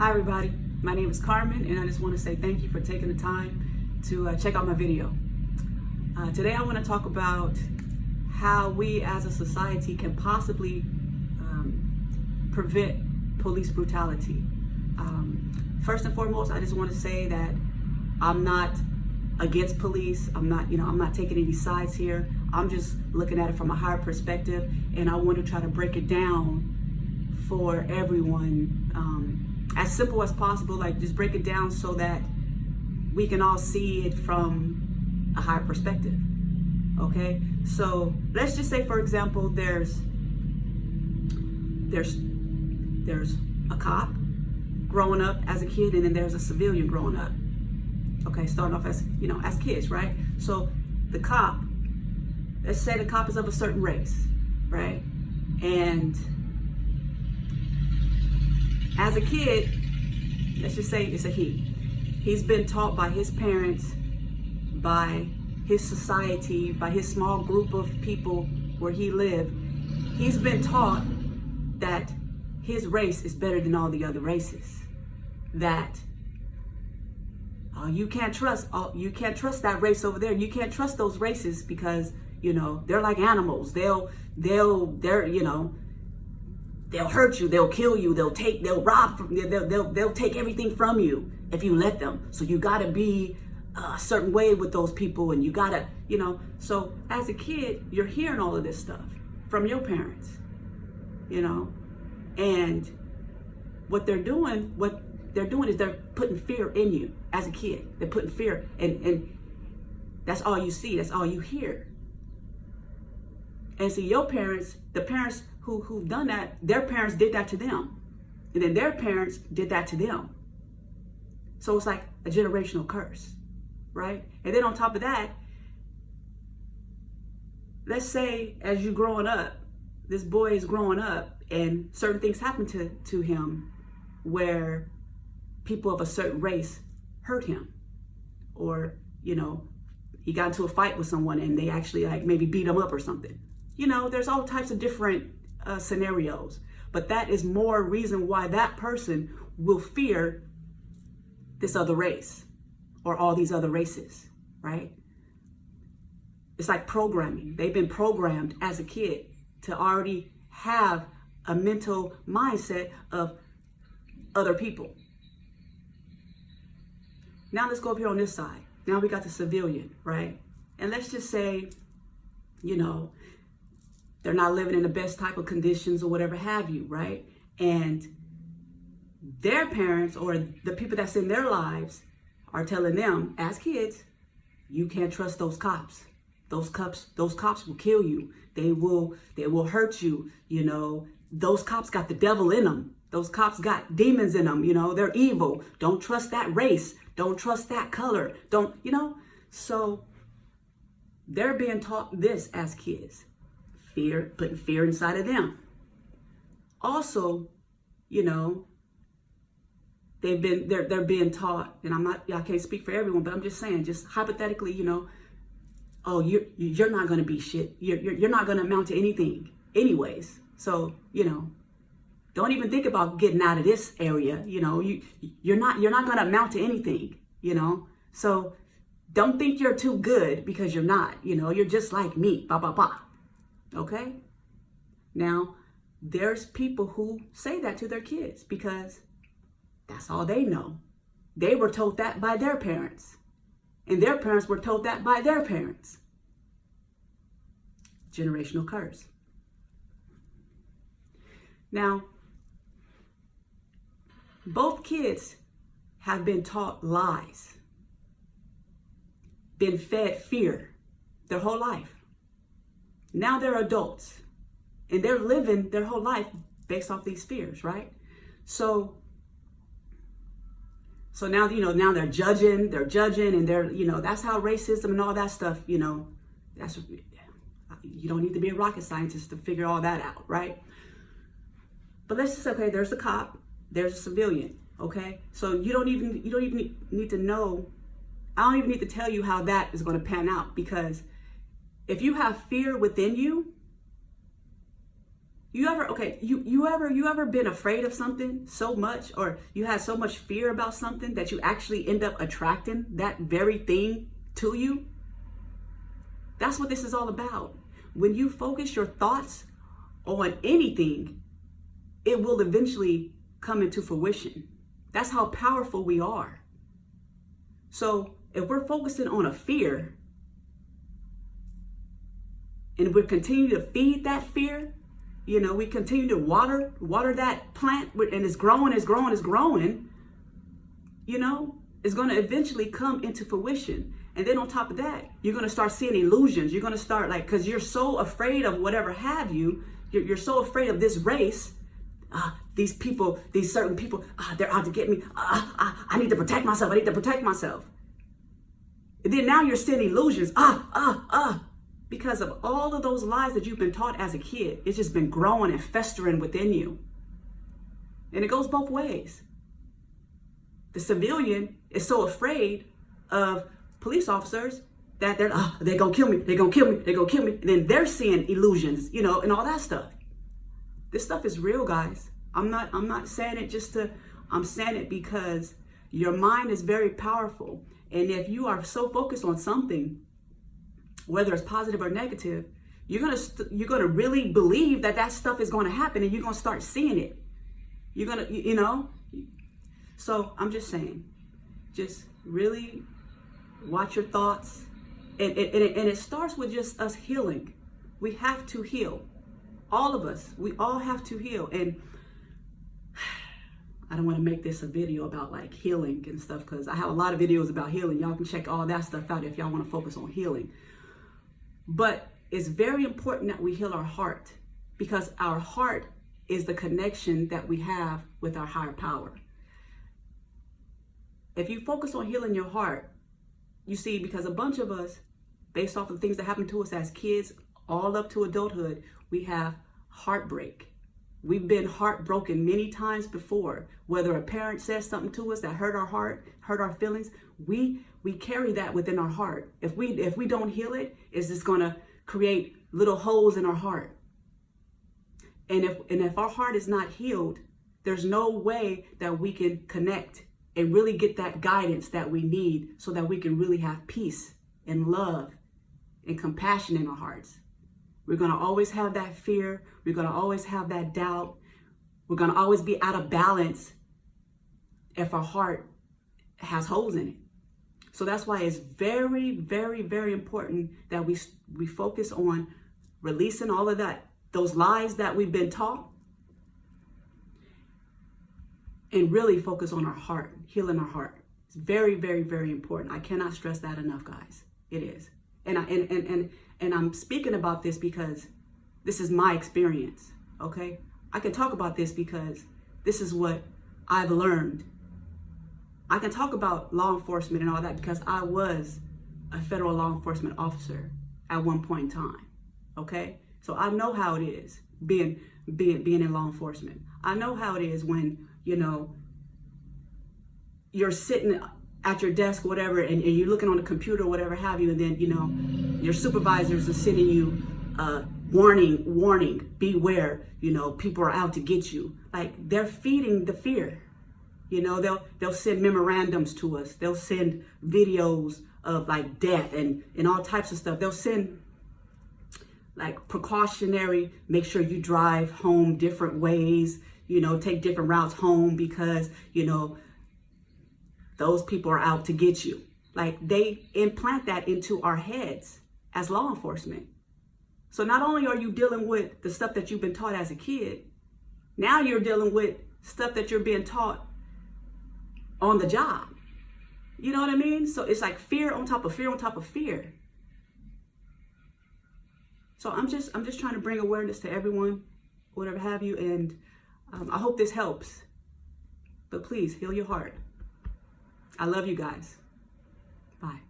Hi everybody, my name is Carmen and I just want to say thank you for taking the time to check out my video. Today I want to talk about how we as a society can possibly prevent police brutality. First and foremost, I just want to say that I'm not against police. I'm not taking any sides here. I'm just looking at it from a higher perspective, and I want to try to break it down for everyone as simple as possible. Like, just break it down so that we can all see it from a higher perspective. Okay, so let's just say, for example, there's a cop growing up as a kid, and then there's a civilian growing up. Okay, starting off as kids, right? So the cop, let's say the cop is of a certain race, right? And as a kid, let's just say it's a he. He's been taught by his parents, by his society, by his small group of people where he lived. He's been taught that his race is better than all the other races. That you can't trust that race over there. You can't trust those races because they're like animals. They'll hurt you, they'll kill you, they'll rob from you, they'll take everything from you if you let them. So you gotta be a certain way with those people, and you gotta, so as a kid, you're hearing all of this stuff from your parents, and what they're doing is they're putting fear in you as a kid. They're putting fear, and that's all you see, that's all you hear. And see, your parents, the parents who've done that, their parents did that to them. And then their parents did that to them. So it's like a generational curse, right? And then on top of that, let's say as you growing up, this boy is growing up and certain things happen to him where people of a certain race hurt him. Or, he got into a fight with someone and they actually maybe beat him up or something. There's all types of different scenarios, but that is more reason why that person will fear this other race or all these other races, right? It's like programming. They've been programmed as a kid to already have a mental mindset of other people. Now let's go over here on this side. Now we got the civilian, right? And let's just say, they're not living in the best type of conditions or whatever have you, right? And their parents or the people that's in their lives are telling them as kids, you can't trust those cops. Those cops will kill you. They will hurt you. Those cops got the devil in them. Those cops got demons in them. They're evil. Don't trust that race. Don't trust that color. So they're being taught this as kids. Fear, putting fear inside of them. Also, they're being taught, and I can't speak for everyone, but I'm just saying, just hypothetically, oh, you're not gonna be shit. You're not gonna amount to anything, anyways. So, don't even think about getting out of this area. You're not gonna amount to anything. So don't think you're too good because you're not. You're just like me. Ba ba ba. Okay? Now, there's people who say that to their kids because that's all they know. They were told that by their parents. And their parents were told that by their parents. Generational curse. Now, both kids have been taught lies, been fed fear their whole life. Now they're adults and they're living their whole life based off these fears, right? So now, now they're judging and they're, that's how racism and all that stuff, you don't need to be a rocket scientist to figure all that out, right? But let's just, okay, there's a cop, there's a civilian, okay? So you don't even need to know, I don't even need to tell you how that is going to pan out, because if you have fear within you, You ever been afraid of something so much, or you had so much fear about something that you actually end up attracting that very thing to you? That's what this is all about. When you focus your thoughts on anything, it will eventually come into fruition. That's how powerful we are. So if we're focusing on a fear and we're continuing to feed that fear, we continue to water that plant, and it's growing, it's going to eventually come into fruition. And then on top of that, you're going to start seeing illusions. You're going to start because you're so afraid of whatever have you. You're so afraid of this race. These people, these certain people, they're out to get me. I need to protect myself. I need to protect myself. And then now you're seeing illusions. Because of all of those lies that you've been taught as a kid. It's just been growing and festering within you. And it goes both ways. The civilian is so afraid of police officers that they're gonna kill me, they're gonna kill me, they're gonna kill me. And then they're seeing illusions, and all that stuff. This stuff is real, guys. I'm not saying it I'm saying it because your mind is very powerful. And if you are so focused on something, whether it's positive or negative, you're gonna really believe that stuff is gonna happen, and you're gonna start seeing it. You're gonna, So I'm just saying, just really watch your thoughts, and it starts with just us healing. We have to heal, all of us. We all have to heal, and I don't want to make this a video about healing and stuff, because I have a lot of videos about healing. Y'all can check all that stuff out if y'all want to focus on healing. But it's very important that we heal our heart, because our heart is the connection that we have with our higher power. If you focus on healing your heart, you see, because a bunch of us, based off of things that happened to us as kids, all up to adulthood, we have heartbreak. We've been heartbroken many times before. Whether a parent says something to us that hurt our heart, hurt our feelings, we carry that within our heart. If we don't heal it, it's just gonna create little holes in our heart. And if our heart is not healed, there's no way that we can connect and really get that guidance that we need, so that we can really have peace and love and compassion in our hearts. We're going to always have that fear. We're going to always have that doubt. We're going to always be out of balance if our heart has holes in it. So that's why it's very, very, very important that we focus on releasing all of those lies that we've been taught, and really focus on our heart, healing our heart. It's very, very, very important. I cannot stress that enough, guys. It is. And I'm speaking about this because this is my experience, okay? I can talk about this because this is what I've learned. I can talk about law enforcement and all that because I was a federal law enforcement officer at one point in time, okay? So I know how it is being in law enforcement. I know how it is when, you're sitting at your desk, whatever, and you're looking on the computer, whatever have you, and then, your supervisors are sending you warning, beware, people are out to get you. They're feeding the fear. They'll send memorandums to us. They'll send videos of death and all types of stuff. They'll send precautionary, make sure you drive home different ways, take different routes home because, those people are out to get you. They implant that into our heads as law enforcement. So not only are you dealing with the stuff that you've been taught as a kid, now you're dealing with stuff that you're being taught on the job. You know what I mean? So it's fear on top of fear on top of fear. So I'm just trying to bring awareness to everyone, whatever have you, and I hope this helps. But please heal your heart. I love you guys. Bye.